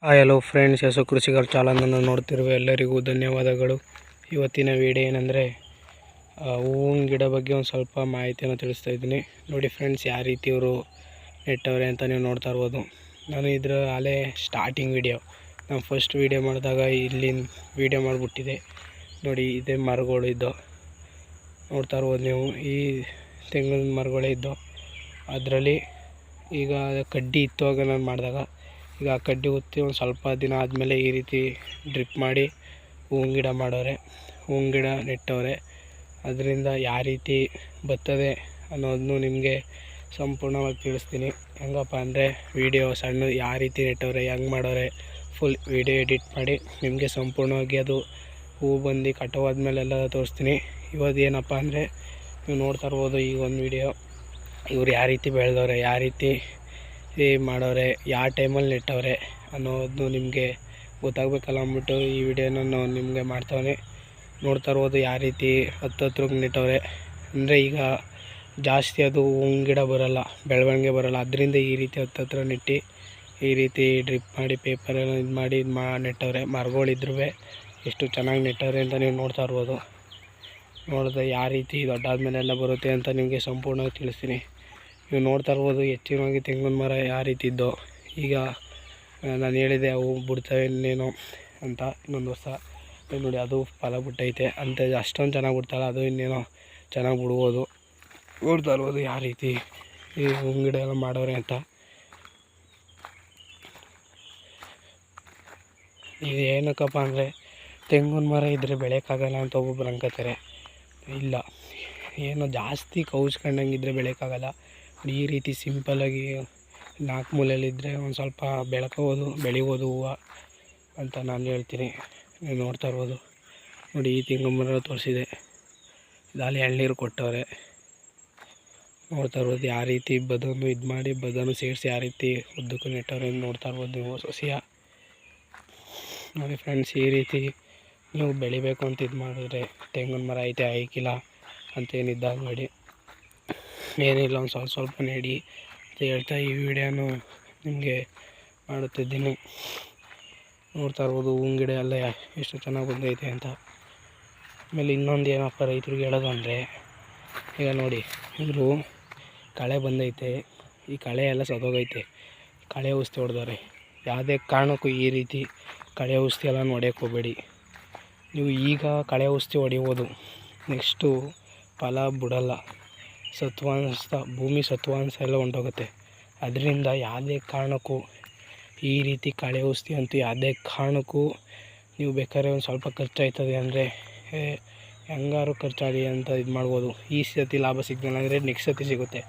Hello friends, ಯಶೋ ಕೃಷಿಕರ ಚಾನಲನ್ನು ನೋಡ್ತಿರುವ ಎಲ್ಲರಿಗೂ ಧನ್ಯವಾದಗಳು. ಇವತ್ತಿನ ವಿಡಿಯೋ ಏನಂದರೆ ಹೂವಿನ ಗಿಡ ಬಗ್ಗೆ ಒಂದು ಸ್ವಲ್ಪ ಮಾಹಿತಿಯನ್ನು ತಿಳಿಸ್ತಾ ಇದ್ದೀನಿ. ನೋಡಿ ಫ್ರೆಂಡ್ಸ್, ಯಾವ ರೀತಿ ಇವರು ನೆಟ್ಟವ್ರೆ ಅಂತ ನೀವು ನೋಡ್ತಾ ಇರ್ಬೋದು. ನಾನು ಇದರ ಅಲ್ಲೇ ಸ್ಟಾರ್ಟಿಂಗ್ ವಿಡಿಯೋ, ನಾನು ಫಸ್ಟ್ ವಿಡಿಯೋ ಮಾಡಿದಾಗ ಇಲ್ಲಿನ ವಿಡಿಯೋ ಮಾಡಿಬಿಟ್ಟಿದೆ. ನೋಡಿ, ಇದೇ ಮರಗಳು ಇದ್ದು ನೋಡ್ತಾ ಇರ್ಬೋದು ನೀವು. ಈ ತೆಂಗಿನ ಮರಗಳೇ ಇದ್ದು, ಅದರಲ್ಲಿ ಈಗ ಕಡ್ಡಿ ಇತ್ತು ಆಗ ನಾನು ಮಾಡಿದಾಗ. ಈಗ ಆ ಕಡ್ಡಿ ಉತ್ತಿ ಒಂದು ಸ್ವಲ್ಪ ದಿನ ಆದಮೇಲೆ ಈ ರೀತಿ ಡ್ರಿಪ್ ಮಾಡಿ ಹೂವಿನ ಗಿಡ ಮಾಡೋರೆ, ಹೂವಿನ ಗಿಡ ನೆಟ್ಟವ್ರೆ. ಅದರಿಂದ ಯಾವ ರೀತಿ ಬರ್ತದೆ ಅನ್ನೋದನ್ನು ನಿಮಗೆ ಸಂಪೂರ್ಣವಾಗಿ ತಿಳಿಸ್ತೀನಿ. ಹೆಂಗಪ್ಪ ಅಂದರೆ ವಿಡಿಯೋ ಸಣ್ಣ ಯಾವ ರೀತಿ ನೆಟ್ಟವ್ರೆ, ಹೆಂಗೆ ಮಾಡೋರೆ, ಫುಲ್ ವಿಡಿಯೋ ಎಡಿಟ್ ಮಾಡಿ ನಿಮಗೆ ಸಂಪೂರ್ಣವಾಗಿ ಅದು ಹೂವು ಬಂದು ಕಟ್ಟವಾದ್ಮೇಲೆಲ್ಲ ತೋರಿಸ್ತೀನಿ. ಇವತ್ತು ಏನಪ್ಪ ಅಂದರೆ ನೀವು ನೋಡ್ತಾ ಇರ್ಬೋದು ಈಗ ಒಂದು ವಿಡಿಯೋ. ಇವ್ರು ಯಾವ ರೀತಿ ಬೆಳೆದವ್ರೆ, ಯಾವ ರೀತಿ ಮಾಡೋರೆ, ಯಾವ ಟೈಮಲ್ಲಿ ನೆಟ್ಟವ್ರೆ ಅನ್ನೋದು ನಿಮಗೆ ಗೊತ್ತಾಗಬೇಕಲ್ಲ ಅಂದ್ಬಿಟ್ಟು ಈ ವಿಡಿಯೋನ ನಾನು ನಿಮಗೆ ಮಾಡ್ತಾವೆ. ನೋಡ್ತಾ ಇರ್ಬೋದು ಯಾವ ರೀತಿ ಹತ್ರ ನೆಟ್ಟವ್ರೆ. ಅಂದರೆ ಈಗ ಜಾಸ್ತಿ ಅದು ಹೂವಿನ ಗಿಡ ಬರೋಲ್ಲ, ಬೆಳವಣಿಗೆ ಬರೋಲ್ಲ. ಅದರಿಂದ ಈ ರೀತಿ ಹತ್ರ ನೆಟ್ಟು ಈ ರೀತಿ ಡ್ರಿಪ್ ಮಾಡಿ ಪೇಪರೆಲ್ಲ ಇದು ಮಾಡಿ ನೆಟ್ಟವ್ರೆ. ಮರಗಳಿದ್ರೂ ಎಷ್ಟು ಚೆನ್ನಾಗಿ ನೆಟ್ಟವ್ರೆ ಅಂತ ನೀವು ನೋಡ್ತಾ ಇರ್ಬೋದು. ನೋಡಿದ್ರೆ ಯಾವ ರೀತಿ ದೊಡ್ಡಾದ್ಮೇಲೆಲ್ಲ ಬರುತ್ತೆ ಅಂತ ನಿಮಗೆ ಸಂಪೂರ್ಣವಾಗಿ ತಿಳಿಸ್ತೀನಿ. ನೀವು ನೋಡ್ತಾ ಇರ್ಬೋದು ಹೆಚ್ಚಿನವಾಗಿ ತೆಂಗಿನ ಮರ ಯಾವ ರೀತಿ ಇದ್ದೋ. ಈಗ ನಾನು ಹೇಳಿದೆ ಅವು ಬಿಡ್ತವೆ ಇನ್ನೇನು ಅಂತ, ಇನ್ನೊಂದು ವರ್ಷ ನೋಡಿ ಅದು ಫಲ ಬಿಟ್ಟೈತೆ ಅಂತ. ಅಷ್ಟೊಂದು ಚೆನ್ನಾಗಿ ಬಿಡ್ತಾಯಿಲ್ಲ, ಅದು ಇನ್ನೇನೋ ಚೆನ್ನಾಗಿ ಬಿಡ್ಬೋದು. ನೋಡ್ತಾ ಇರ್ಬೋದು ಯಾವ ರೀತಿ ಈ ಹೂವಿನ ಗಿಡ ಎಲ್ಲ ಮಾಡೋರೆ ಅಂತ. ಇದು ಏನಕ್ಕಪ್ಪ ಅಂದರೆ ತೆಂಗಿನ ಮರ ಇದ್ದರೆ ಬೆಳೆಯೋಕ್ಕಾಗಲ್ಲ ಅಂತ ಒಬ್ಬೊಬ್ರು ಅನ್ಕೋತಾರೆ. ಇಲ್ಲ, ಏನೋ ಜಾಸ್ತಿ ಕೌಚ್ಕೊಂಡಂಗಿದ್ರೆ ಬೆಳೆಯೋಕ್ಕಾಗಲ್ಲ. ಈ ರೀತಿ ಸಿಂಪಲ್ಲಾಗಿ 4 ಮೂಲೆಯಲ್ಲಿದ್ದರೆ ಒಂದು ಸ್ವಲ್ಪ ಬೆಳಿಬೋದು ಹೂವು ಅಂತ ನಾನು ಹೇಳ್ತೀನಿ. ನೀವು ನೋಡ್ತಾ ಇರ್ಬೋದು. ನೋಡಿ, ಈ ತೆಂಗಿನ ಮರ ತೋರಿಸಿದೆ, ಇದಾಲಿ ಎಳ್ನೀರು ಕೊಟ್ಟವ್ರೆ. ನೋಡ್ತಾ ಇರ್ಬೋದು ಯಾವ ರೀತಿ ಬದನು ಇದು ಮಾಡಿ ಬದನು ಸೇರಿಸಿ ಯಾವ ರೀತಿ ಉದ್ದಕ್ಕೂ ನೆಟ್ಟವ್ರೆ ನೋಡ್ತಾ ಇರ್ಬೋದು ನೀವು ಸಸಿಯ. ನೋಡಿ ಫ್ರೆಂಡ್ಸ್, ಈ ರೀತಿ ನೀವು ಬೆಳಿಬೇಕು ಅಂತ ಇದು ಮಾಡಿದ್ರೆ ತೆಂಗಿನ ಮರ ಐತೆ ಆಯ್ಕಿಲ್ಲ ಅಂತೇನಿದ್ದಾಗಬೇಡಿ. ಏನಿಲ್ಲ, ಒಂದು ಸ್ವಲ್ಪ ನೆಡಿ ಅಂತ ಹೇಳ್ತಾ ಈ ವಿಡಿಯೋನು ನಿಮಗೆ ಮಾಡುತ್ತಿದ್ದೀನಿ. ನೋಡ್ತಾ ಇರ್ಬೋದು ಹೂವಿನ ಗಿಡ ಎಲ್ಲ ಎಷ್ಟು ಚೆನ್ನಾಗಿ ಬಂದೈತೆ ಅಂತ. ಆಮೇಲೆ ಇನ್ನೊಂದು ಏನಪ್ಪ ರೈತರಿಗೆ ಹೇಳೋದು ಅಂದರೆ, ಈಗ ನೋಡಿ ಇವರು ಕಳೆ ಬಂದೈತೆ, ಈ ಕಳೆ ಎಲ್ಲ ಸತ್ತೋಗೈತೆ, ಕಳೆ ಔಷಧಿ ಹೊಡೆದವ್ರೆ. ಯಾವುದೇ ಕಾರಣಕ್ಕೂ ಈ ರೀತಿ ಕಳೆ ಔಷಧಿ ಎಲ್ಲ ಹೊಡೆಯೋಕ್ಕೆ ಹೋಗಬೇಡಿ. ನೀವು ಈಗ ಕಳೆ ಔಷಧಿ ಹೊಡಿಬೋದು, ನೆಕ್ಸ್ಟು ಫಲ ಬಿಡಲ್ಲ. ಭೂಮಿ ಸತ್ವಾಂಶ ಎಲ್ಲ ಹೊಂಟೋಗುತ್ತೆ. ಅದರಿಂದ ಯಾವುದೇ ಕಾರಣಕ್ಕೂ ಈ ರೀತಿ ಕಳೆ ಔಷಧಿ ಅಂತೂ ಯಾವುದೇ ಕಾರಣಕ್ಕೂ ನೀವು ಬೇಕಾದ್ರೆ ಒಂದು ಸ್ವಲ್ಪ ಖರ್ಚಾಯ್ತದೆ ಅಂದರೆ ಹೆಂಗಾರು ಖರ್ಚಾಗಲಿ ಅಂತ ಇದು ಮಾಡ್ಬೋದು. ಈ ಸತಿ ಲಾಭ ಸಿಗಲಿಲ್ಲ ಅಂದರೆ ನೆಕ್ಸ್ಟ್ ಸತಿ ಸಿಗುತ್ತೆ.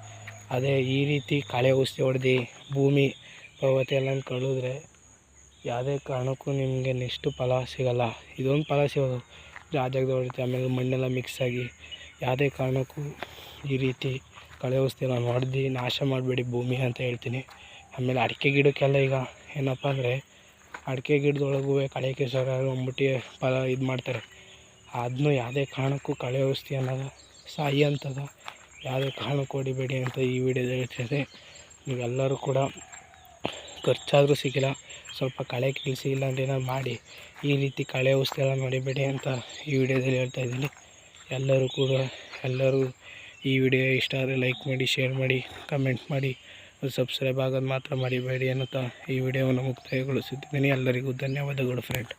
ಅದೇ ಈ ರೀತಿ ಕಳೆ ಔಷಧಿ ಹೊಡೆದು ಭೂಮಿ ಪರ್ವತ ಎಲ್ಲ ಕಳೆದ್ರೆ ಯಾವುದೇ ಕಾರಣಕ್ಕೂ ನಿಮಗೆ ನೆಕ್ಸ್ಟು ಫಲ ಸಿಗೋಲ್ಲ. ಇದೊಂದು ಫಲ ಸಿಗೋದು ಜಾಗದಾಗ ಹೊಡಿತೆ, ಆಮೇಲೆ ಮಣ್ಣೆಲ್ಲ ಮಿಕ್ಸಾಗಿ. ಯಾವುದೇ ಕಾರಣಕ್ಕೂ ಈ ರೀತಿ ಕಳೆ ಔಷಧಿ ಎಲ್ಲ ಹೊಡೆದು ನಾಶ ಮಾಡಬೇಡಿ ಭೂಮಿ ಅಂತ ಹೇಳ್ತೀನಿ. ಆಮೇಲೆ ಅಡಿಕೆ ಗಿಡಕ್ಕೆಲ್ಲ ಈಗ ಏನಪ್ಪ ಅಂದರೆ ಅಡಿಕೆ ಗಿಡದೊಳಗೂ ಕಳೆ ಕೆಸರು ಅಂದ್ಬಿಟ್ಟು ಫಲ ಇದು ಮಾಡ್ತಾರೆ. ಅದನ್ನು ಯಾವುದೇ ಕಾರಣಕ್ಕೂ ಕಳೆ ಔಷಧಿ ಅನ್ನೋದು ಸಾಯಿ ಅಂತದ, ಯಾವುದೇ ಕಾರಣಕ್ಕೂ ಹೊಡಿಬೇಡಿ ಅಂತ ಈ ವಿಡಿಯೋದಲ್ಲಿ ಹೇಳ್ತಿದೆ. ನೀವೆಲ್ಲರೂ ಕೂಡ ಖರ್ಚಾದರೂ ಸಿಕ್ಕಿಲ್ಲ, ಸ್ವಲ್ಪ ಕಳೆ ಕೀಳಿಸಿ ಇಲ್ಲಾಂದ್ರೆ ಏನಾದ್ರು ಮಾಡಿ ಈ ರೀತಿ ಕಳೆ ಔಷಧಿ ಎಲ್ಲ ಹೊಡಿಬೇಡಿ ಅಂತ ಈ ವಿಡಿಯೋದಲ್ಲಿ ಹೇಳ್ತಾಯಿದ್ದೀನಿ. ಎಲ್ಲರೂ ಈ ವಿಡಿಯೋ ಇಷ್ಟ ಆದರೆ ಲೈಕ್ ಮಾಡಿ, ಶೇರ್ ಮಾಡಿ, ಕಮೆಂಟ್ ಮಾಡಿ, ಸಬ್ಸ್ಕ್ರೈಬ್ ಆಗೋದು ಮಾತ್ರ ಮರಿಬೇಡಿ ಅನ್ನುತ್ತಾ ಈ ವಿಡಿಯೋವನ್ನು ಮುಕ್ತಾಯಗೊಳಿಸುತ್ತಿದ್ದೀನಿ. ಎಲ್ಲರಿಗೂ ಧನ್ಯವಾದಗಳು ಫ್ರೆಂಡ್.